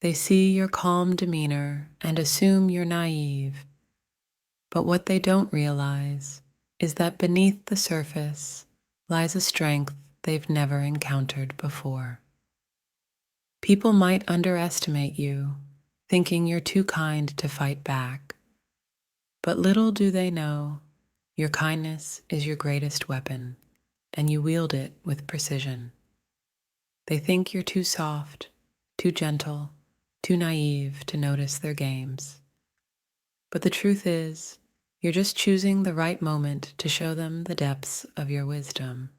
They see your calm demeanor and assume you're naive, but what they don't realize is that beneath the surface lies a strength they've never encountered before. People might underestimate you, thinking you're too kind to fight back, but little do they know your kindness is your greatest weapon, and you wield it with precision. They think you're too soft, too gentle, too naive to notice their games. But the truth is, you're just choosing the right moment to show them the depths of your wisdom.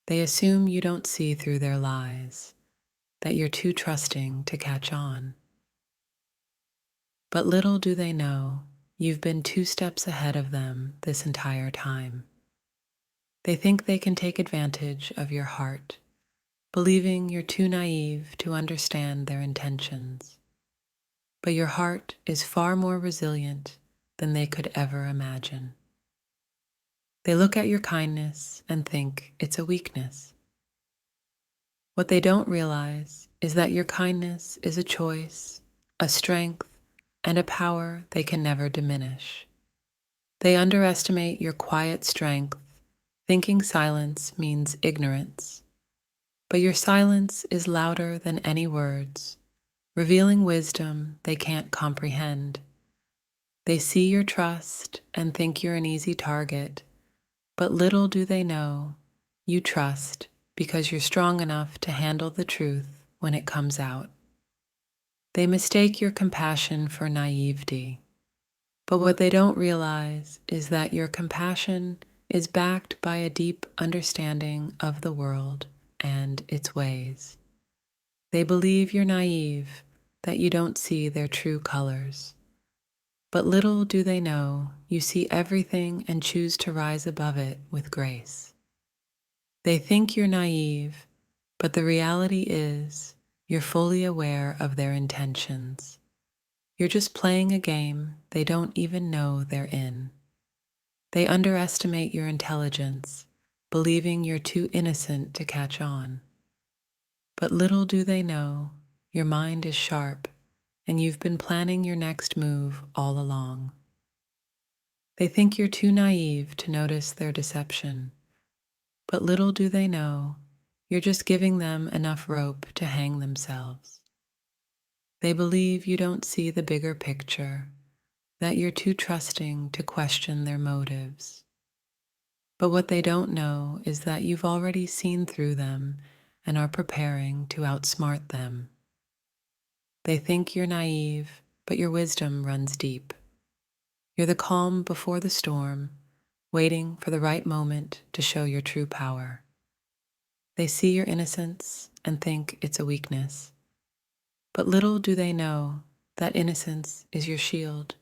They assume you don't see through their lies, that you're too trusting to catch on. But little do they know, you've been 2 steps ahead of them this entire time. They think they can take advantage of your heart, believing you're too naive to understand their intentions. But your heart is far more resilient than they could ever imagine. They look at your kindness and think it's a weakness. What they don't realize is that your kindness is a choice, a strength, and a power they can never diminish. They underestimate your quiet strength, thinking silence means ignorance. But your silence is louder than any words, revealing wisdom they can't comprehend. They see your trust and think you're an easy target, but little do they know you trust because you're strong enough to handle the truth when it comes out. They mistake your compassion for naivety, but what they don't realize is that your compassion is backed by a deep understanding of the world and its ways. They believe you're naive, that you don't see their true colors. But little do they know you see everything and choose to rise above it with grace. They think you're naive, but the reality is you're fully aware of their intentions. You're just playing a game they don't even know they're in. They underestimate your intelligence, believing you're too innocent to catch on. But little do they know your mind is sharp and you've been planning your next move all along. They think you're too naive to notice their deception, but little do they know you're just giving them enough rope to hang themselves. They believe you don't see the bigger picture, that you're too trusting to question their motives. But what they don't know is that you've already seen through them and are preparing to outsmart them. They think you're naive, but your wisdom runs deep. You're the calm before the storm, waiting for the right moment to show your true power. They see your innocence and think it's a weakness. But little do they know that innocence is your shield,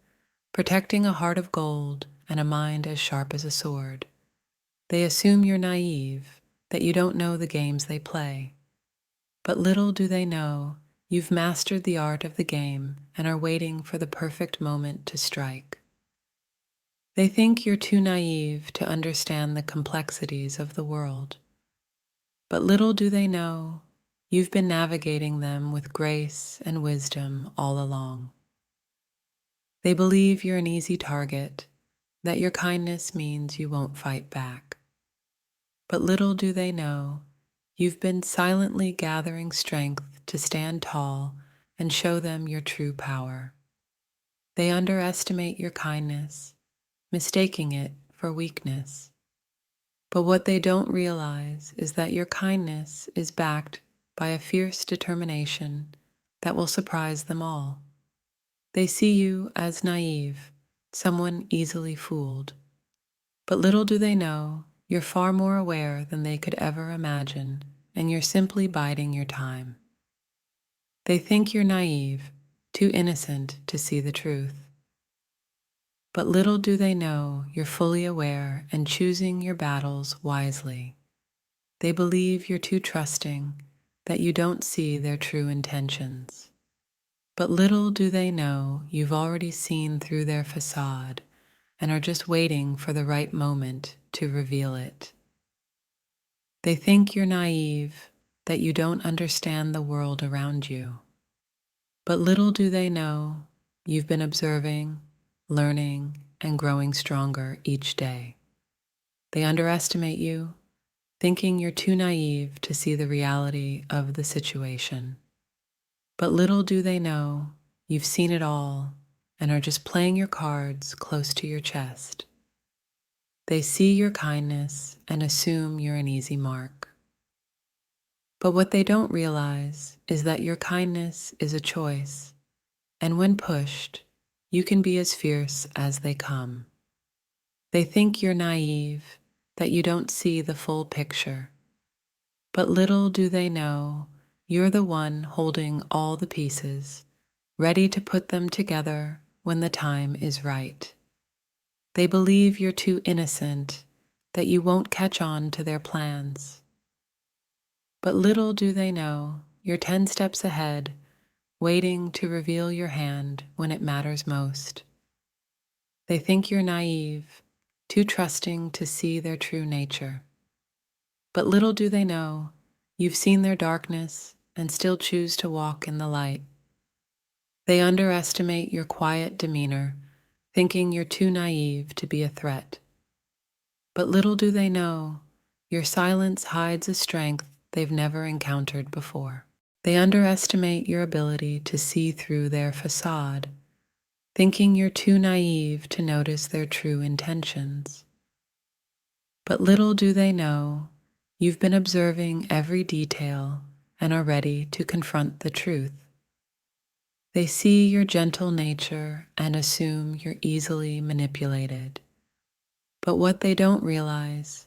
protecting a heart of gold and a mind as sharp as a sword. They assume you're naive, that you don't know the games they play. But little do they know you've mastered the art of the game and are waiting for the perfect moment to strike. They think you're too naive to understand the complexities of the world. But little do they know you've been navigating them with grace and wisdom all along. They believe you're an easy target, that your kindness means you won't fight back. But little do they know you've been silently gathering strength to stand tall and show them your true power. They underestimate your kindness, mistaking it for weakness. But what they don't realize is that your kindness is backed by a fierce determination that will surprise them all. They see you as naive, someone easily fooled. But little do they know you're far more aware than they could ever imagine, and you're simply biding your time. They think you're naive, too innocent to see the truth. But little do they know you're fully aware and choosing your battles wisely. They believe you're too trusting, that you don't see their true intentions. But little do they know you've already seen through their facade and are just waiting for the right moment to reveal it. They think you're naive, that you don't understand the world around you. But little do they know you've been observing, learning, and growing stronger each day. They underestimate you, thinking you're too naive to see the reality of the situation. But little do they know you've seen it all and are just playing your cards close to your chest. They see your kindness and assume you're an easy mark. But what they don't realize is that your kindness is a choice, and when pushed, you can be as fierce as they come. They think you're naive, that you don't see the full picture. But little do they know you're the one holding all the pieces, ready to put them together when the time is right. They believe you're too innocent, that you won't catch on to their plans. But little do they know you're 10 steps ahead, waiting to reveal your hand when it matters most. They think you're naive, too trusting to see their true nature. But little do they know you've seen their darkness and still choose to walk in the light. They underestimate your quiet demeanor, thinking you're too naive to be a threat. But little do they know your silence hides a strength they've never encountered before. They underestimate your ability to see through their facade, thinking you're too naive to notice their true intentions. But little do they know you've been observing every detail and are ready to confront the truth. They see your gentle nature and assume you're easily manipulated. But what they don't realize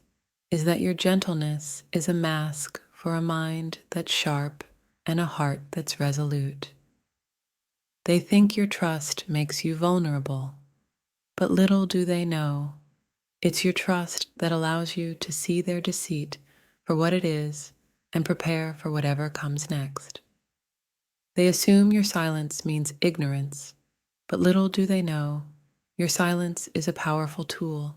is that your gentleness is a mask for a mind that's sharp and a heart that's resolute. They think your trust makes you vulnerable, but little do they know it's your trust that allows you to see their deceit for what it is and prepare for whatever comes next. They assume your silence means ignorance, but little do they know your silence is a powerful tool,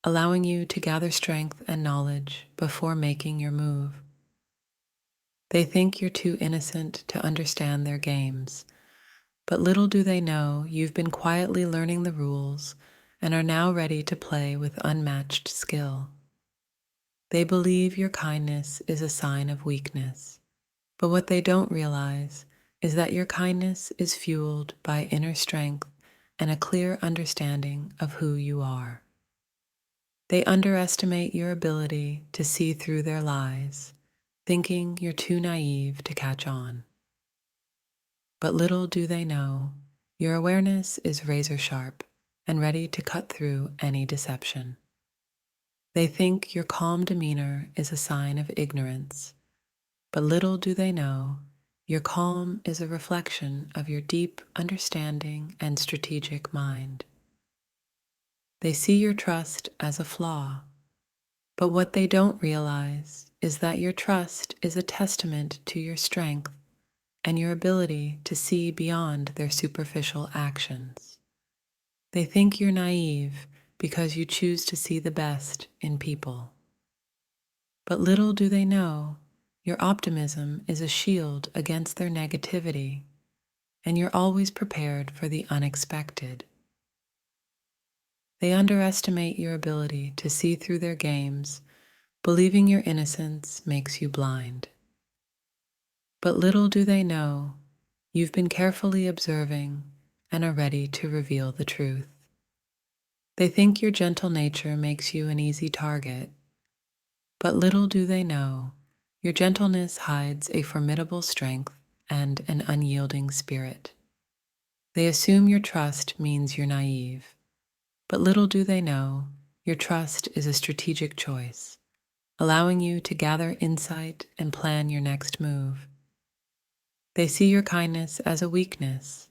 allowing you to gather strength and knowledge before making your move. They think you're too innocent to understand their games, but little do they know you've been quietly learning the rules and are now ready to play with unmatched skill. They believe your kindness is a sign of weakness, but what they don't realize is that your kindness is fueled by inner strength and a clear understanding of who you are. They underestimate your ability to see through their lies, thinking you're too naive to catch on. But little do they know, your awareness is razor sharp and ready to cut through any deception. They think your calm demeanor is a sign of ignorance, but little do they know, your calm is a reflection of your deep understanding and strategic mind. They see your trust as a flaw, but what they don't realize is that your trust is a testament to your strength and your ability to see beyond their superficial actions. They think you're naive because you choose to see the best in people. But little do they know, your optimism is a shield against their negativity, and you're always prepared for the unexpected. They underestimate your ability to see through their games, believing your innocence makes you blind. But little do they know, you've been carefully observing and are ready to reveal the truth. They think your gentle nature makes you an easy target, but little do they know, your gentleness hides a formidable strength and an unyielding spirit. They assume your trust means you're naive, but little do they know, your trust is a strategic choice, allowing you to gather insight and plan your next move. They see your kindness as a weakness,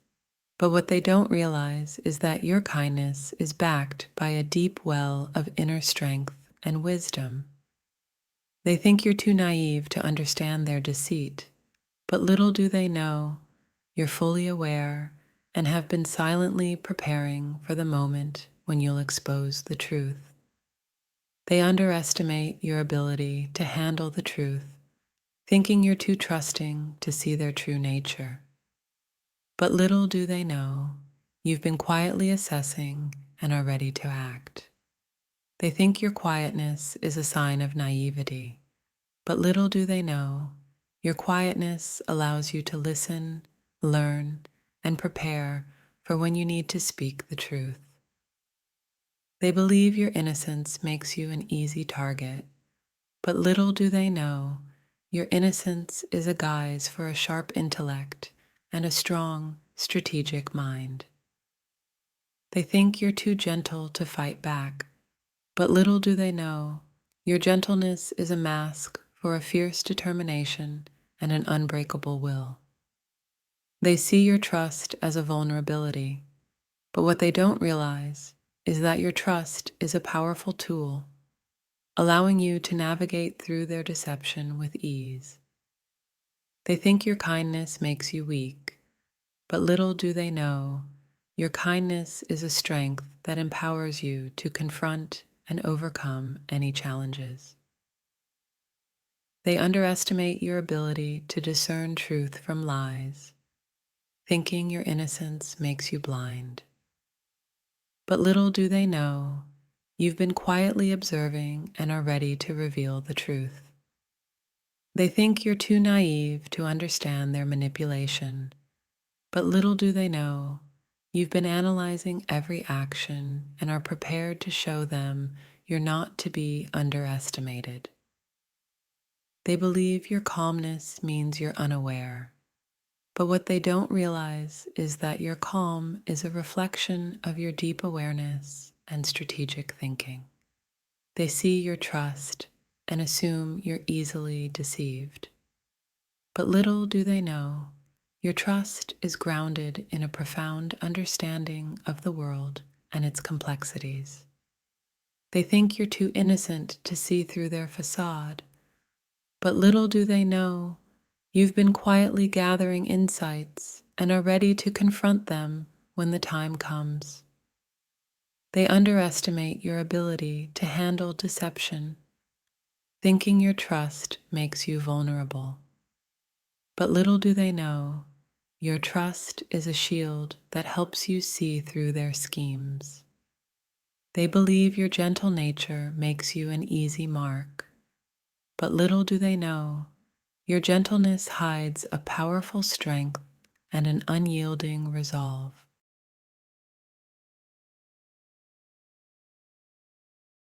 but what they don't realize is that your kindness is backed by a deep well of inner strength and wisdom. They think you're too naive to understand their deceit, but little do they know you're fully aware and have been silently preparing for the moment when you'll expose the truth. They underestimate your ability to handle the truth, thinking you're too trusting to see their true nature. But little do they know, you've been quietly assessing and are ready to act. They think your quietness is a sign of naivety, but little do they know, your quietness allows you to listen, learn, and prepare for when you need to speak the truth. They believe your innocence makes you an easy target, but little do they know, your innocence is a guise for a sharp intellect and a strong, strategic mind. They think you're too gentle to fight back, but little do they know, your gentleness is a mask for a fierce determination and an unbreakable will. They see your trust as a vulnerability, but what they don't realize is that your trust is a powerful tool, allowing you to navigate through their deception with ease. They think your kindness makes you weak, but little do they know, your kindness is a strength that empowers you to confront and overcome any challenges. They underestimate your ability to discern truth from lies, thinking your innocence makes you blind. But little do they know, you've been quietly observing and are ready to reveal the truth. They think you're too naive to understand their manipulation, but little do they know, you've been analyzing every action and are prepared to show them you're not to be underestimated. They believe your calmness means you're unaware, but what they don't realize is that your calm is a reflection of your deep awareness and strategic thinking. They see your trust and assume you're easily deceived. But little do they know, your trust is grounded in a profound understanding of the world and its complexities. They think you're too innocent to see through their facade, but little do they know, you've been quietly gathering insights and are ready to confront them when the time comes. They underestimate your ability to handle deception, thinking your trust makes you vulnerable. But little do they know, your trust is a shield that helps you see through their schemes. They believe your gentle nature makes you an easy mark, but little do they know, your gentleness hides a powerful strength and an unyielding resolve.